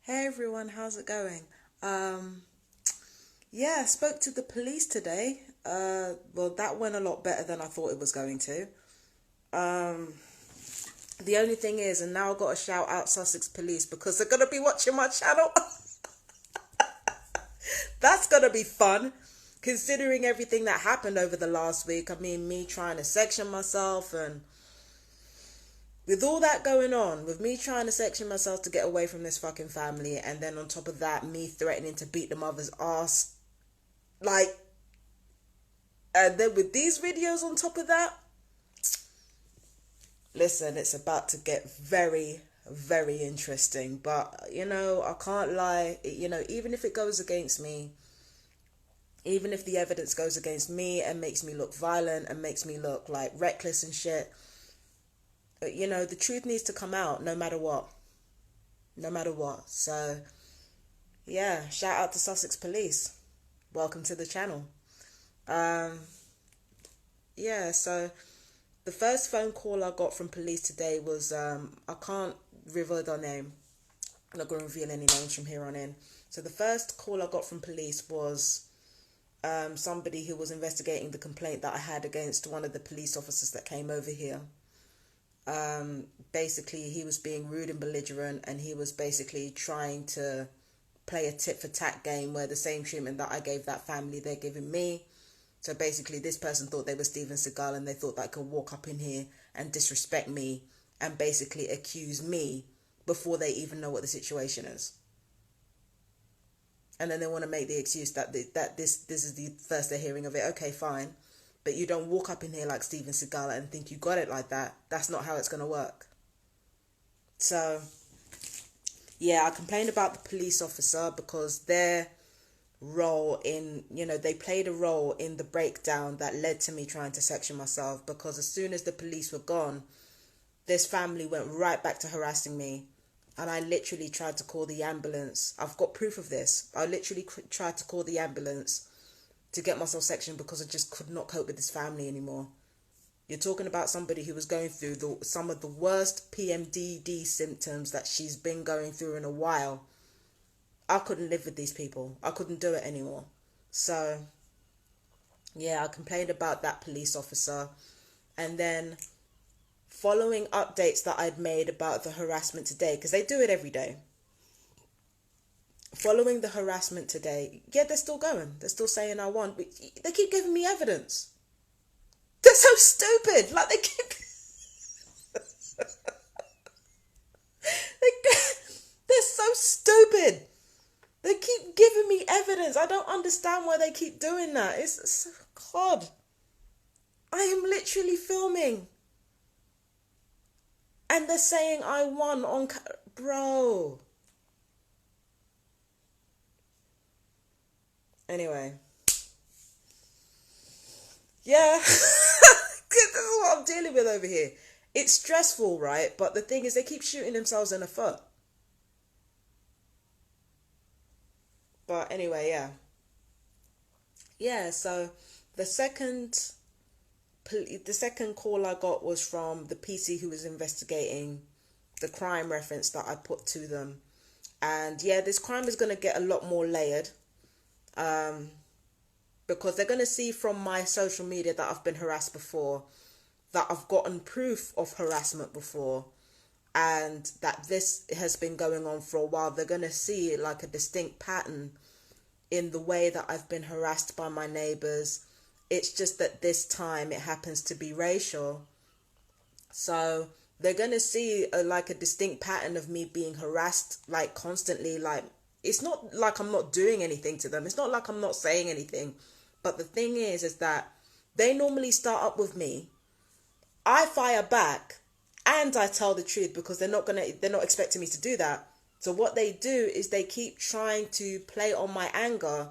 Hey everyone, how's it going? Um, yeah, I spoke to the police today. Well, that went a lot better than I thought it was going to. Um, the only thing is, and now I've got to shout out Sussex Police because they're gonna be watching my channel. That's gonna be fun, considering everything that happened over the last week. I mean, me trying to section myself and with all that going on, with me trying to section myself to get away from this fucking family, and then on top of that, me threatening to beat the mother's ass. Like, and then with these videos on top of that, listen, it's about to get very, very interesting. But, I can't lie. Even if it goes against me, even if the evidence goes against me and makes me look violent and makes me look like reckless and shit, the truth needs to come out no matter what. No matter what. So, yeah, shout out to Sussex Police. Welcome to the channel. Um, yeah, so the first phone call I got from police today was I can't reveal their name. I'm not going to reveal any names from here on in. So the first call I got from police was somebody who was investigating the complaint that I had against one of the police officers that came over here. Basically, he was being rude and belligerent, and he was basically trying to play a tit for tat game where the same treatment that I gave that family, they're giving me. So basically, this person thought they were Steven Seagal, and they thought that I could walk up in here and disrespect me and basically accuse me before they even know what the situation is. And then they want to make the excuse that this is the first they're hearing of it. Okay, fine. But you don't walk up in here like Steven Seagal and think you got it like that. That's not how it's going to work. So, yeah, I complained about the police officer because their role in, they played a role in the breakdown that led to me trying to section myself, because as soon as the police were gone, this family went right back to harassing me, and I literally tried to call the ambulance. I've got proof of this. I literally tried to call the ambulance to get myself sectioned because I just could not cope with this family anymore. You're talking about somebody who was going through some of the worst PMDD symptoms that she's been going through in a while. I couldn't live with these people. I couldn't do it anymore. So, yeah, I complained about that police officer. And then following updates that I'd made about the harassment today, because they do it every day. Following the harassment today, yeah, they're still going. They're still saying I won. But they keep giving me evidence. They're so stupid. Like, they're so stupid. They keep giving me evidence. I don't understand why they keep doing that. It's God. I am literally filming. And they're saying I won on... Bro. Anyway. Yeah. This is what I'm dealing with over here. It's stressful, right? But the thing is, they keep shooting themselves in the foot. But anyway, yeah. Yeah, so the second call I got was from the PC who was investigating the crime reference that I put to them. And yeah, this crime is going to get a lot more layered. Because they're going to see from my social media that I've been harassed before, that I've gotten proof of harassment before, and that this has been going on for a while. They're going to see like a distinct pattern in the way that I've been harassed by my neighbours. It's just that this time it happens to be racial. So they're going to see like a distinct pattern of me being harassed like constantly. Like, it's not like I'm not doing anything to them. It's not like I'm not saying anything. But the thing is that they normally start up with me. I fire back and I tell the truth because they're not expecting me to do that. So what they do is they keep trying to play on my anger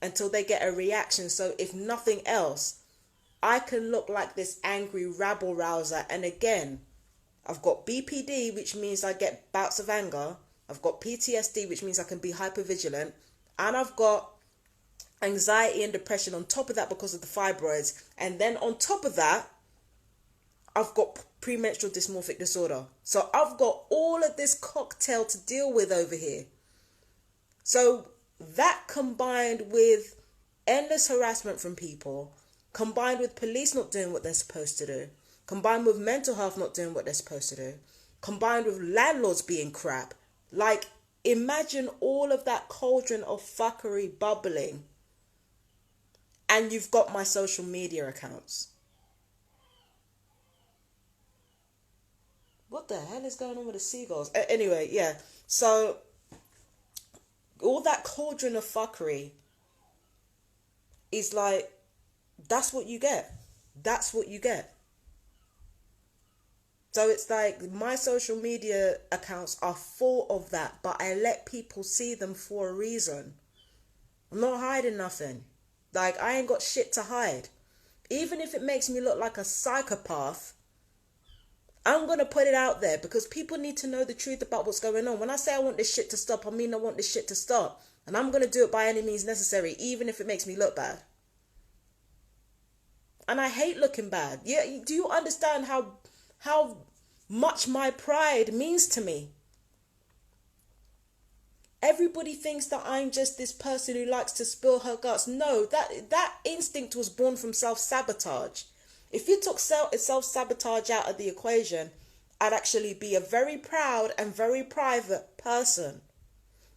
until they get a reaction. So if nothing else, I can look like this angry rabble rouser. And again, I've got BPD, which means I get bouts of anger. I've got PTSD, which means I can be hypervigilant. And I've got anxiety and depression on top of that because of the fibroids. And then on top of that, I've got premenstrual dysmorphic disorder. So I've got all of this cocktail to deal with over here. So that, combined with endless harassment from people, combined with police not doing what they're supposed to do, combined with mental health not doing what they're supposed to do, combined with landlords being crap. Like, imagine all of that cauldron of fuckery bubbling, and you've got my social media accounts. What the hell is going on with the seagulls? Anyway, yeah. So, all that cauldron of fuckery is like, that's what you get. That's what you get. So it's like my social media accounts are full of that, but I let people see them for a reason. I'm not hiding nothing. Like, I ain't got shit to hide. Even if it makes me look like a psychopath, I'm going to put it out there because people need to know the truth about what's going on. When I say I want this shit to stop, I mean I want this shit to stop. And I'm going to do it by any means necessary, even if it makes me look bad. And I hate looking bad. Yeah, do you understand how much my pride means to me? Everybody thinks that I'm just this person who likes to spill her guts. No, that instinct was born from self-sabotage. If you took self-sabotage out of the equation, I'd actually be a very proud and very private person.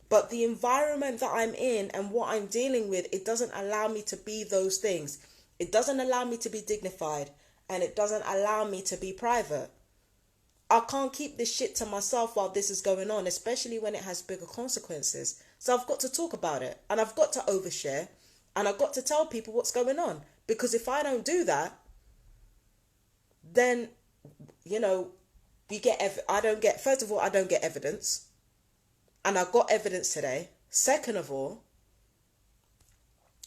But the environment that I'm in and what I'm dealing with, it doesn't allow me to be those things. It doesn't allow me to be dignified, and it doesn't allow me to be private. I can't keep this shit to myself while this is going on, especially when it has bigger consequences. So I've got to talk about it, and I've got to overshare, and I've got to tell people what's going on. Because if I don't do that, then, first of all, I don't get evidence. And I got evidence today. Second of all,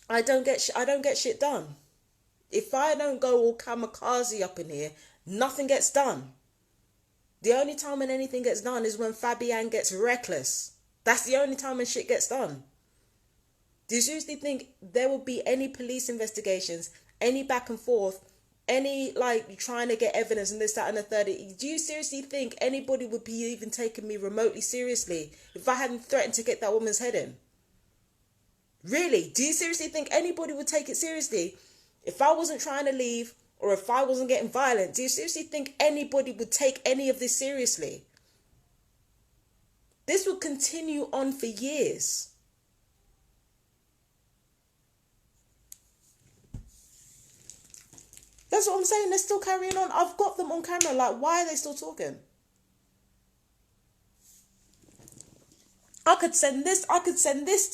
I don't get shit done. If I don't go all kamikaze up in here, nothing gets done. The only time when anything gets done is when Fabian gets reckless. That's the only time when shit gets done. Do you seriously think there will be any police investigations, any back and forth, any trying to get evidence and this, that and the third? Do you seriously think anybody would be even taking me remotely seriously if I hadn't threatened to get that woman's head in? Really? Do you seriously think anybody would take it seriously if I wasn't trying to leave or if I wasn't getting violent? Do you seriously think anybody would take any of this seriously? This will continue on for years. That's what I'm saying. They're still carrying on. I've got them on camera. Like, why are they still talking? I could send this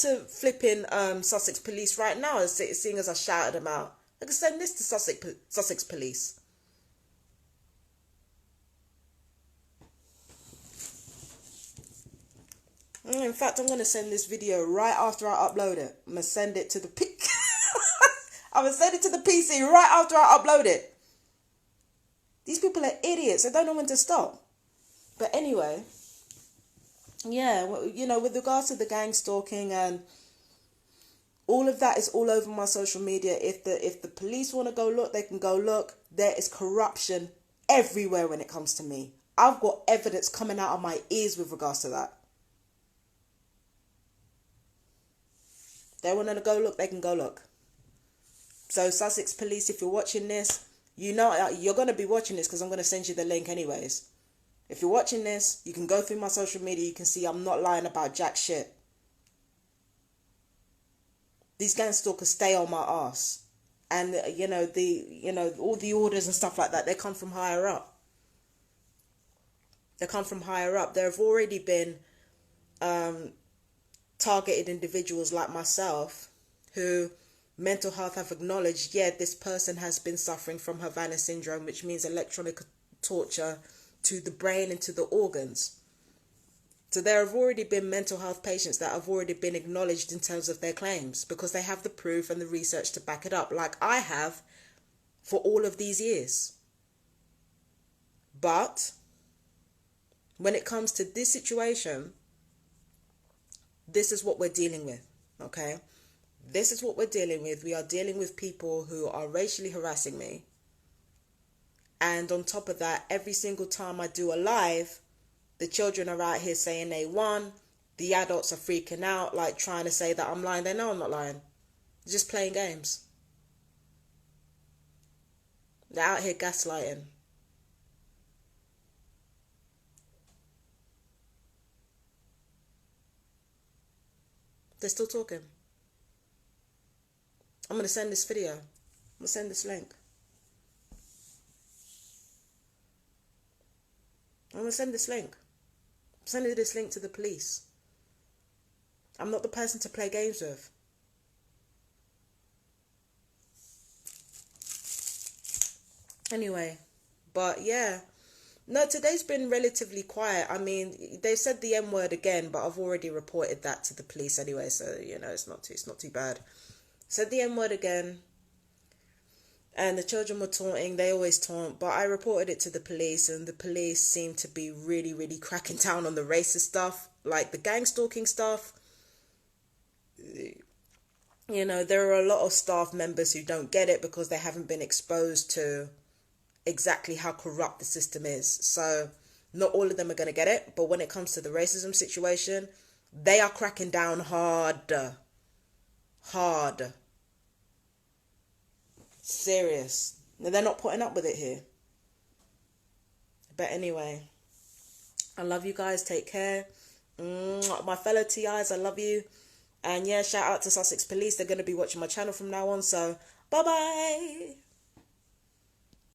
to flipping Sussex police right now, seeing as I shouted them out. I could send this to Sussex police. In fact, I'm going to send this video right after I upload it. I'm going to send it to the I'm going to send it to the PC right after I upload it. These people are idiots. They don't know when to stop. But anyway, yeah, with regards to the gang stalking and all of that is all over my social media. If the police want to go look, they can go look. There is corruption everywhere when it comes to me. I've got evidence coming out of my ears with regards to that. They want to go look, they can go look. So Sussex police, if you're watching this, you're going to be watching this because I'm going to send you the link anyways. If you're watching this, you can go through my social media. You can see I'm not lying about jack shit. These gang stalkers stay on my ass. And, all the orders and stuff like that, they come from higher up. They come from higher up. There have already been targeted individuals like myself who mental health have acknowledged, this person has been suffering from Havana syndrome, which means electronic torture to the brain and to the organs. So there have already been mental health patients that have already been acknowledged in terms of their claims because they have the proof and the research to back it up, like I have for all of these years. But when it comes to this situation, this is what we're dealing with, okay? This is what we're dealing with. We are dealing with people who are racially harassing me. And on top of that, every single time I do a live, the children are out here saying they won, The adults are freaking out, like trying to say that I'm lying. They know I'm not lying. They're just playing games. They're out here gaslighting. They're still talking. I'm going to send this video. I'm going to send this link. I'm going to send this link. I'm sending this link to the police. I'm not the person to play games with. Anyway, but yeah. No, today's been relatively quiet. I mean, they said the M word again, but I've already reported that to the police anyway, so you know, it's not too bad. Said the M word again, and the children were taunting. They always taunt, but I reported it to the police, and the police seem to be really, really cracking down on the racist stuff, like the gang stalking stuff. You know, there are a lot of staff members who don't get it because they haven't been exposed to exactly how corrupt the system is. So not all of them are going to get it, but when it comes to the racism situation, they are cracking down hard. Serious. They're not putting up with it here. But anyway, I love you guys. Take care. My fellow TIs, I love you. And yeah, shout out to Sussex Police. They're going to be watching my channel from now on. So bye bye.